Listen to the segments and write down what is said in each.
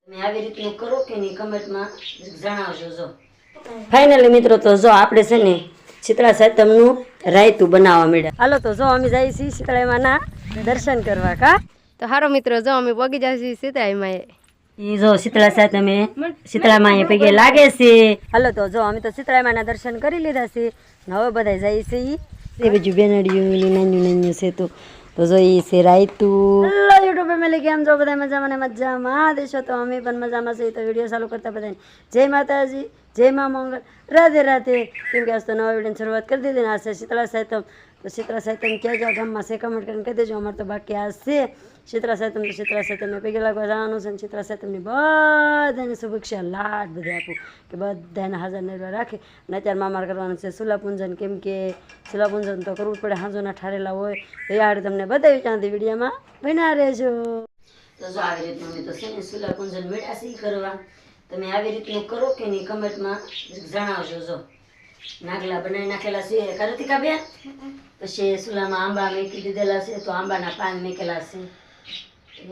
તમે આવી રીતનું કરો કે નહીં કમેન્ટમાં જણાવજો. જો ફાઇનલી મિત્રો તો જો આપણે છે ને શીતળા સાતમનું રાયતું બનાવવા મળ્યા. હાલો તો જો અમે જઈએ છીએ શીતળામાના દર્શન કરવા. કા તો હારો મિત્રો જો અમે પગી જઈએ શીતળામાએ. ઈ જો શીતળા સાતમે શીતળામાએ પગે લાગે છે. હાલો તો જો અમે તો શીતળામાના દર્શન કરી લીધા છે. હવે બધા જઈએ છીએ એ બીજું બેનડિયું નાનું છે તો જો એ છે રાયતું. હેલો યુટ્યુબ ફેમિલી, કેમ છો બધા? મજામાં ને મજામાં દેશો તો અમે પણ મજામાં છીએ. તો વિડીયો ચાલુ કરતા બધાને જય માતાજી, જય મા મંગળ, રાધે રાધે. કેમ કે આજ તો નવા વિડીયોની શરૂઆત કરી દીધી ને આ છે શીતળા સાતમ. તો શીતળા સાતમ ક્યાં ક્યાં ગામમાં છે કમેન્ટ કરીને કહી દેજો. અમારે તો બાકી આ છે શીતળા સાતમ. તો શીતળા સાતમને પગે લાગવા જવાનું છે. શીતળા સાતમની બધાને શુભેચ્છા લાડ બધે આપું કે બધાને હાજર નરવા રાખે. અને અત્યારે મામાર કરવાનું છે સુલા પૂંજન. કેમ કે સુલા પૂંજન તો કરવું જ પડે, હાંજોના ઠારેલા હોય. તો યાર તમને બતાવી ત્યાંથી વિડીયોમાં બના રહેજો. તો જો આવી રીતનું અમે તો છે ને સુલા પૂંજન મેળા સી કરવા. તમે આવી રીતનું કરો કે નહીં કમેન્ટમાં જણાવજો. જો નાગલા બનાવી નાખેલા છે કરતિકા બેન. પછી સુલામાં આંબા મેકી દીધેલા છે તો આંબાના પાન મેકેલા છે.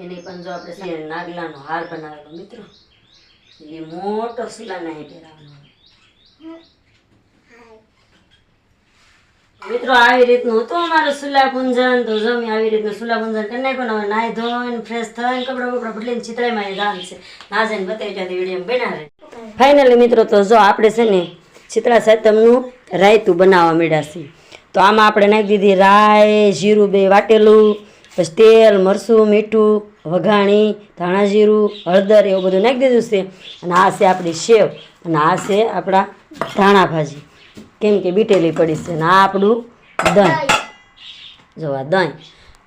એની પણ જો આપણે છે નાગલાનો હાર બનાવેલો મિત્રો. એ મોટો સુલાના એ પહેરાવાનો મિત્રો. આવી રીતનું હતું અમારું સુલા પૂંજન. તો જો મેં આવી રીતનું સુલા પૂંજન કરી નાખ્યું. હવે નાહી ધોઈને ફ્રેશ થઈને કપડા બપડા બદલીને શીતળામાં એ ગામ છે ના જઈને બતાવી ત્યાંથી વિડીયો બનાવે. ફાઇનલી મિત્રો તો જો આપણે છે ને શીતળા સાતમનું રાયતું બનાવવા મળ્યા છીએ. તો આમાં આપણે નાખી દીધી રાય, જીરું બે વાટેલું, પછી તેલ, મરચું, મીઠું, વઘાણી, ધાણા જીરું, હળદર એવું બધું નાખી દીધું છે. અને આ છે આપણી સેવ અને આ છે આપણા ધાણા ભાજી. કેમ કે બીટેલી પડી છે. અને આ આપણું દહીં. જો આ દહીં.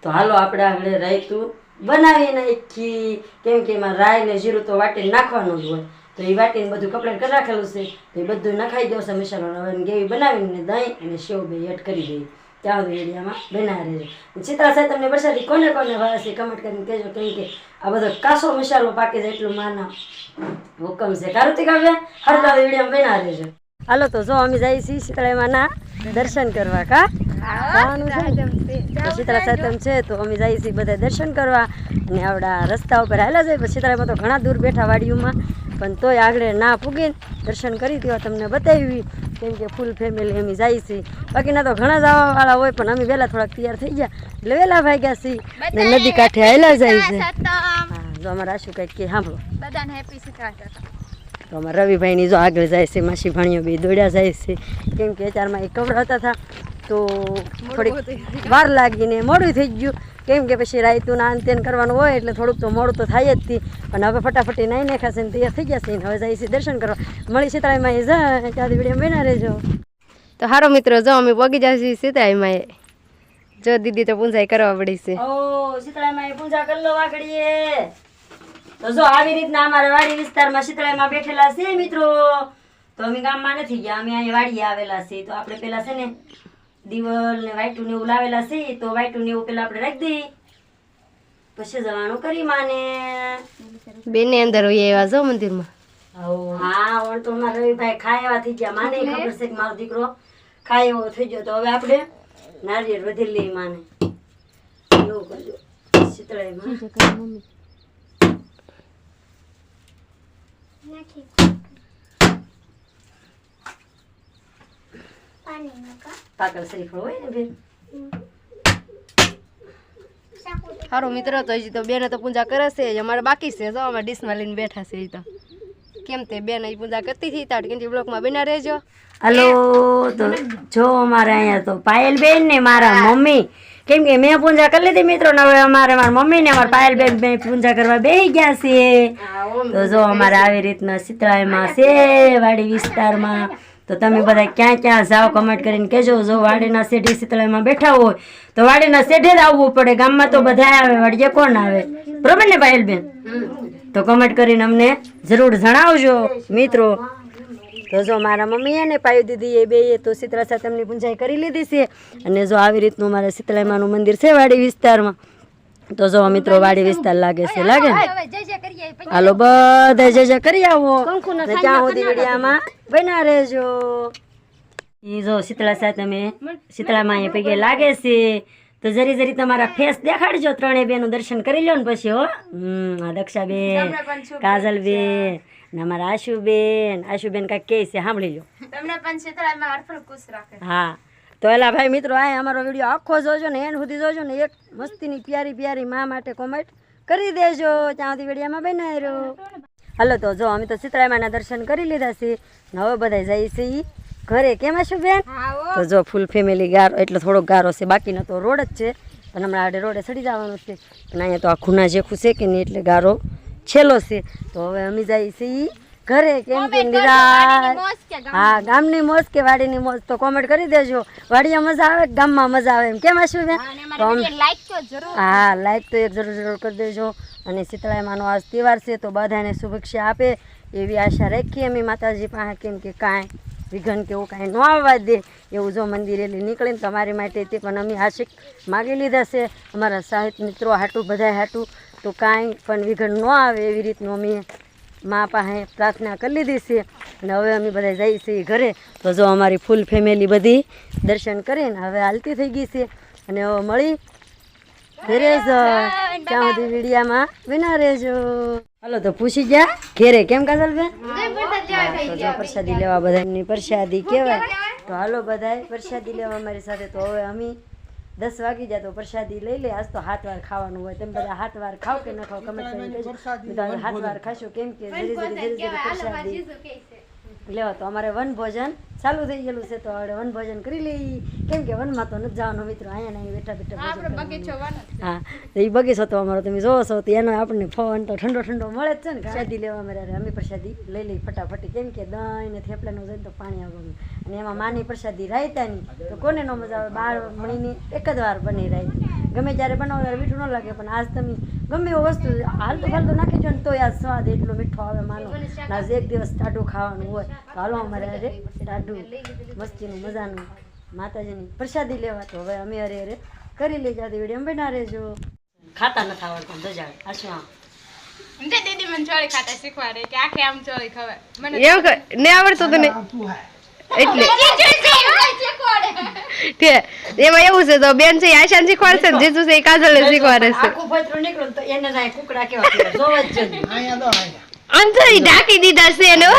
તો હાલો આપણે આગળ રાયતું બનાવી નાખી. કેમ કે એમાં રાય ને જીરું તો વાટીને નાખવાનું જ હોય. તો એ વાટીને બધું કપડાં કરી રાખેલું છે. તો એ બધું નખાઈ દો છે મસાલો. હવે ગેવી બનાવીને દહીં અને સેવ બે એડ કરી દઈએ. ત્યાં સુધી એરિયામાં બનાવી રહેજો. શીતળા સાતમને વરસાદી કોને કોને ભાવે છે કમેન્ટ કરીને કહેજો. કેમ કે આ બધો કાસો મસાલો પાકે છે એટલું માના હુકમ છે. કારુતિક આવે હર દાડે વિડીયો બનાવી રહેજો. હાલો તો જો અમે જઈએ છીએ શીતળામાના દર્શન કરવા. કા શીતળા સાતમ છે તો અમે જઈએ છીએ બધા દર્શન કરવા. અને આવડા રસ્તા ઉપર હાલા જાય. પછી શીતળામાં તો ઘણા દૂર બેઠા વાડીઓમાં, પણ તોય આગળ ના પૂગીને દર્શન કરી દેવા તમને બતાવી. કેમ કે ફૂલ ફેમિલી અમે જઈએ છીએ. બાકીના તો ઘણા જવાવાળા હોય, પણ અમે વહેલા થોડાક તૈયાર થઈ ગયા એટલે વહેલા ભાગ્યા છીએ. ને નદી કાંઠે હાલા જાય છે. હા જો અમારે આશુ કંઈક કે સાંભળો. તો અમારા રવિભાઈની જો આગળ જાય છે. માસી ભાણીઓ બી દોડ્યા જાય છે. કેમ કે અત્યારમાં એ કવડાવતા હતા તો થોડીક વાર લાગીને મોડું થઈ ગયું. કેમ કે પછી રાયતું ના અંતેન કરવાનું હોય એટલે થોડુંક તો મોડું તો થાય જ હતી. પણ હવે ફટાફટી નાઈ નાખાશે ને તૈયાર થઈ ગયા છે. હવે જાય છે દર્શન કરવા. મળી શીતળામાં એ જાય ત્યાંથી વિડીયો બના રહેજો. તો હારો મિત્રો જો અમે પગી જઈએ શીતળામાએ. જો દીદી તો પૂંજાઈ કરવા પડી છે. ઓ શીતળામાં એ પૂજા કરી લો વાઘડીએ. તો જો આવી રીતના અમારા વાડી વિસ્તારમાં શીતળામાં બેઠેલા છે મિત્રો. તો અમે ગામમાં નથી ગયા, અમે અહીંયા વાડીએ આવેલા છીએ. તો આપણે પેલા છે ને દિવલ ને વાઈટું ને એવું લાવેલા છે. તો વાઈટું ને એવું પેલા આપણે રાખી દઈએ, પછી જવાનું કરી માને બેને અંદર હોય એવા જો મંદિરમાં. હા ઓણ તો અમારા રવિભાઈ ખાય એવા થઈ ગયા. માને ખબર છે કે મારો દીકરો ખાય એવો થઈ ગયો. તો હવે આપણે નારિયેળ વધી લઈએ માને. એવું કરજો શીતળામાં. પાકલ શ્રીફળ હોય ને બેન. સારું મિત્રો તો હજી તો બેને તો પૂજા કરે છે. અમારે બાકી છે. જો અમે ડીશમાં લઈને બેઠા છે. એ તો કેમ તે બેન એ પૂજા કરતી હતી તાટ કે બ્લોકમાં બના રહેજો. હલો તો જો અમારે અહીંયા તો પાયલ બેન ને મારા મમ્મી, કેમ કે મેં પૂજા કરી લીધી મિત્રો ને હવે અમારે મારા મમ્મી ને અમારા પાયલ બેન બે પૂજા કરવા બેસી ગયા છે. તો જો અમારે આવી રીતના શીતળામાં છે વાડી વિસ્તારમાં. તો તમે બધા ક્યાં ક્યાં જાઓ કમેન્ટ કરીને કહેજો. જો વાડીના શેઢે શીતળામાં બેઠા હોય તો વાડીના શેઢે જ આવવું પડે. ગામમાં તો બધા આવે, વાડીએ કોણ આવે? બરોબર ને પાયલ બેન? તો કમેન્ટ કરીને અમને જરૂર જણાવજો મિત્રો. તો જો મારા મમ્મી ને પાયુ દીદી એ બે તો શીતળા સાતમની પૂંજાઈ કરી લીધી છે. અને જો આવી રીતનું મારે શીતળામાનું મંદિર છે વાડી વિસ્તારમાં. તો જો મિત્રો વાડી વિસ્તાર લાગે છે, લાગે ને? હાલો બધા જય કરી આવો. ત્યાં સુધી વિડીયામાં બના રહેજો. એ જો શીતળા સાતમે શીતળામાં એ પગે લાગે છે. તો તો જરી જરી તમારા ફેસ દેખાડજો, ત્રણેય બેનું દર્શન કરી લો ને પછી હો. આ દક્ષાબેન, કાજલબેન ને અમારા આશુબેન કાંઈક કહે છે, સાંભળી લો. તમને પણ શીતળામાં હરફળ ખુશ રાખે. હા તો એલા ભાઈ મિત્રો, આ અમારો વિડીયો આખો જોજો ને, એન્ડ સુધી જોજો ને, એક મસ્તીની પ્યારી પ્યારી માં માટે કોમેન્ટ કરી દેજો. ત્યાં સુધી વિડીયોમાં બનાવી રહ્યો. હાલો તો જો અમે તો શીતળામાના દર્શન કરી લીધા છે, હવે બધા જઈએ છીએ ઘરે. કેમ હશું બેન? તો જો ફૂલ ફેમિલી ગારો, એટલે થોડોક ગારો છે, બાકીનો તો રોડ જ છે, પણ હમણાં આડે રોડે ચડી જવાનું છે. પણ અહીંયા તો આ ખૂના જેખું છે કે નહીં, એટલે ગારો છેલ્લો છે. તો હવે અમે જઈએ છીએ ઘરે. કેમ કે નિરાશ, હા ગામની મોજ કે વાડીની મોજ, તો કોમેન્ટ કરી દેજો. વાડીમાં મજા આવે, ગામમાં મજા આવે, એમ કેમ હશું બેન? હા લાઈક તો એક જરૂર કરી દેજો. અને શીતળામાનો આજ તહેવાર છે, તો બધાને શુભેચ્છા આપે એવી આશા રાખીએ અમે માતાજી પાસે. કેમ કે કાંઈ વિઘન કે એવું કાંઈ ન આવવા દે એવું જો મંદિરેલી નીકળીને તમારી માટે તે પણ અમે આશિક માગી લીધા છે, અમારા સાહિત્ય મિત્રો હાટું, બધા હાટું, તો કાંઈ પણ વિઘન ન આવે એવી રીતનું અમે મા પાસે પ્રાર્થના કરી લીધી છે. અને હવે અમે બધા જઈએ છીએ ઘરે. તો જો અમારી ફૂલ ફેમિલી બધી દર્શન કરીને હવે હાલતી થઈ ગઈ છે. અને હવે મળી ઘરે જ, ત્યાં સુધી વિડીયામાં વિના રહેજો. હાલો તો પૂછી જા ઘેરે. કેમ કાજલબેન? તો જો પ્રસાદી લેવા, બધાની પ્રસાદી કહેવાય. તો હાલો બધાય પ્રસાદી લેવા અમારી સાથે. તો હવે અમે 10 વાગી જાય તો પ્રસાદી લઈ લે. આજ તો 7 વાર ખાવાનું હોય. તમે બધા 7 વાર ખાવ કે ન ખાવ કમેન્ટ કરીને કહેજો. બધા 7 વાર ખાશો, કેમ કે જરી પ્રસાદી લેવા. તો અમારે વન ભોજન ચાલુ થઈ ગયેલું છે, તો હવે વન ભોજન કરી લઈ. કેમ કે વનમાં તો નથી જવાનું મિત્રો, અહીંયા ને બેઠા બેઠા. હા તો એ બગીચો તો અમારો તમે જોવો છો, તો એનો આપણને ફોન તો ઠંડો મળે જ છે ને. પ્રસાદી લેવા અમારે અમે પ્રસાદી લઈ લઈ ફટાફટી. કેમ કે દહીં ને થેપલાનું જોઈએ તો પાણી આવવાનું, અને એમાં માની પ્રસાદી રાયતાની, તો કોને ન મજા આવે? 12 મહિની એક જ વાર બની રાયતા. ગમે ત્યારે બનાવો ત્યારે મીઠું ન લાગે, પણ આજ તમે ગમે એવું વસ્તુ હાલતું ફાલતું નાખી દો ને તો આ સ્વાદ એટલો મીઠો આવે માનો. આજ એક દિવસ ટાઢું ખાવાનું હોય, તો હાલો અમારે અરે ટાઢું મસ્તીનું મજાનું માતાજીની પ્રસાદી લેવા. તો હવે અમે અરે કરી લઈ જાતી વિડીયો બના રહેજો. ખાતા નથી આવડતું જજા આ શું આમ દીદી મને ચોળી ખાતા શીખવાડે કે આખે આમ ચોળી ખવાય. મને એવું ને આવડતું તને એટલે એમાં એવું છે. તો બેન છે આશાન શીખવાડશે ને જીજુ છે કાજલ શીખવાડે છે. આખું ફોતરું નીકળું તો એને જાય કુકડા કેવા કહેવાય જોવા જ જોઈએ. અંતરી ઢાંકી દીધા છે એનો.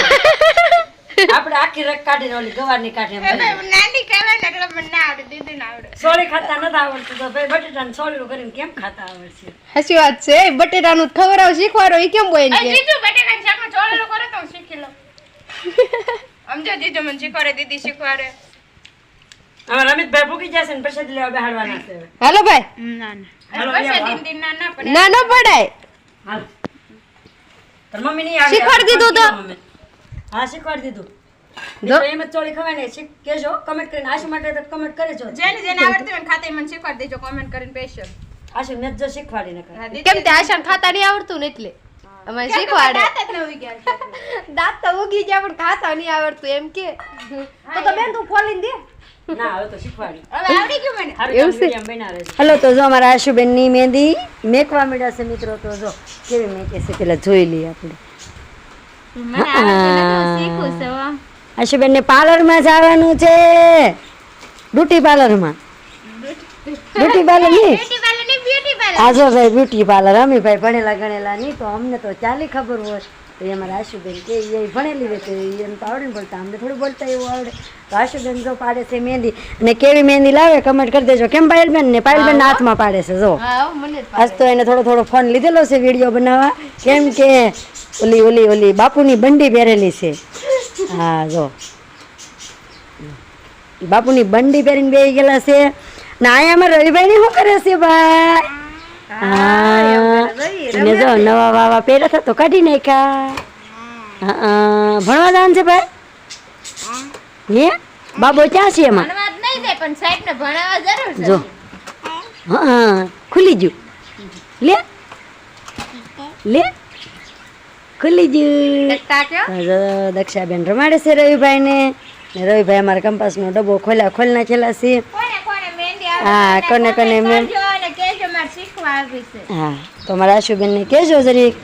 આપણે આખી રક કાઢીને ઓલી ગવારની કાઢે નાની કહેવાય ને એટલે મને ના આવડે, દીદી ના આવડે. સોળી ખાતા નથી આવડતું, તો ભાઈ બટેટાને સોળીનું કરીને કેમ ખાતા આવડશે? સાચી વાત છે. બટેટાનું ખવડાવ શીખવાડો એ કેમ બોય ને જીજુ બટેટાનું શાકમાં ચોળેલો કરે તો હું શીખી લઉં. સમજો જીજુ મને શીખવાડે, દીદી શીખવાડે. અમારા રમિતભાઈ ભૂકી જશે ને પ્રસાદ લેવા બેહાડવાના છે. હાલો ભાઈ. ના ના પડાય. હાલ તાર મમ્મી ની આવે શીખવાડી દીધું તો. હા શીખવાડી દીધું. જો એમ જ ચોળી ખવાય ને શીખ કેજો કમેન્ટ કરીને. આશુ માટે તો કમેન્ટ કરજો. જેને આવડતું હોય ખાતા મને શીખવાડી દેજો કમેન્ટ કરીને સ્પેશિયલ. આશુ ને જો શીખવાડી ન કરે. કેમ તે આશાન ખાતા નહીં આવડતું ને એટલે અમારે શીખવાડે. દાંત તો ઉગી ગયા પણ ખાતા નહીં આવડતું એમ કે. તો બેન તું ખોલીને દે. ના હવે તો શીખવાડી. હવે આવડી ગયું મને. એવું છે. બના રહેજો. હાલો તો જો અમારા આશુબેન ની મહેંદી મેકવા મળ્યા છે મિત્રો. તો જો કેવી મેકે છે પેલા જોઈ લઈએ આપણે. આશુબેન ને પાર્લર માં જવાનું છે. બ્યુટી પાર્લર માં. બ્યુટી પાર્લર નહીં, આ જો ભાઈ બ્યુટી પાર્લર. અમે ભાઈ ભણેલા ગણેલા નહીં, તો અમને તો ચાલી ખબર હોય. તો એ અમારા આશુબેન કે એ ભણેલી હોય તો એને તો આવડે ને બોલતા, અમને થોડું બોલતા એવું આવડે. તો આશુબેન જો પાડે છે મહેંદી, અને કેવી મહેંદી લાવે કમેન્ટ કરી દેજો. કેમ પાયલબેન ને? પાયલબેન હાથમાં પાડે છે જો. આજ તો એને થોડો ફોન લીધેલો છે વિડીયો બનાવવા. કેમ કે ઓલી ઓલી ઓલી બાપુની બંડી પહેરેલી છે. હા જો બાપુની બંડી પહેરીને બેસી ગયેલા છે. ને અહીંયા અમારે રવિભાઈ ને શું કરે છે ભાઈ? હા જો નવા વાવા પહેર્યા હતા તો કાઢી નાખ્યા. ભણવા જવાનું છે ભાઈ? હે બાબો ક્યાં છે એમાં? જો હા ખુલી ગયું. લે લે ખુલી ગયું. દક્ષાબેન રમાડે છે રવિભાઈ ને. રવિભાઈ અમારા કંપાસનો ડબ્બો ખોલી નાખેલા છે. હા કોને કોને મેં હા તો મારા આશુબેન ને કહેજો જરીક,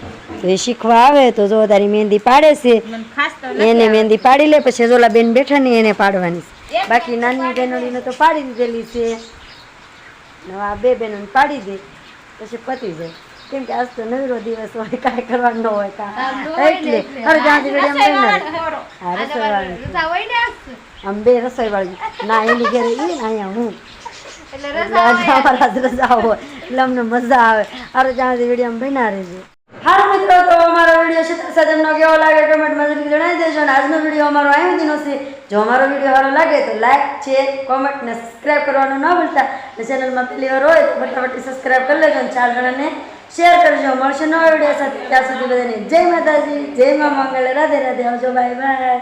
તો એ શીખવા આવે તો જો તારી મહેંદી પાડે છે. એને મહેંદી પાડી લે, પછી જોલા બેન બેઠા ને એને પાડવાની છે. બાકી નાની બહેનોની તો પાડી દીધેલી છે. ને આ બે બહેનોને પાડી દે પછી પતી જાય કેમ કે આજ તો નવરો દિવસ હોય કાંઈ કરવાનું ન હોય એટલે હવે જ્યાં સુધી હા રસોઈવાળી આમ બે રસોઈવાળી ના એની ઘરે એ અહીંયા હું એટલે આજે અમારા જ રજા હોય એટલે અમને મજા આવે અરે જ્યાં સુધી વિડીયો બના રહેજો. હાલો મિત્રો, તો અમારો વિડીયો છે તમને કેવો લાગે કમેન્ટમાં જરૂર જણાવી દેજો અને આજનો વિડીયો અમારો અહીં દીનો છે. જો અમારો વિડીયો સારો લાગે તો લાઈક શેર કોમેન્ટ ને સબસ્ક્રાઈબ કરવાનું ન ભૂલતા. ચેનલમાં પહેલી વાર હોય તો ફટાફટ સબસ્ક્રાઈબ કરી લેજો અને 4 જણાને શેર કરજો. મળશે નવા વિડીયો સાથે. ત્યાં સુધી બધાને જય માતાજી, જય મા મંગળ, રાધે રાધે, આવજો, બાય બાય.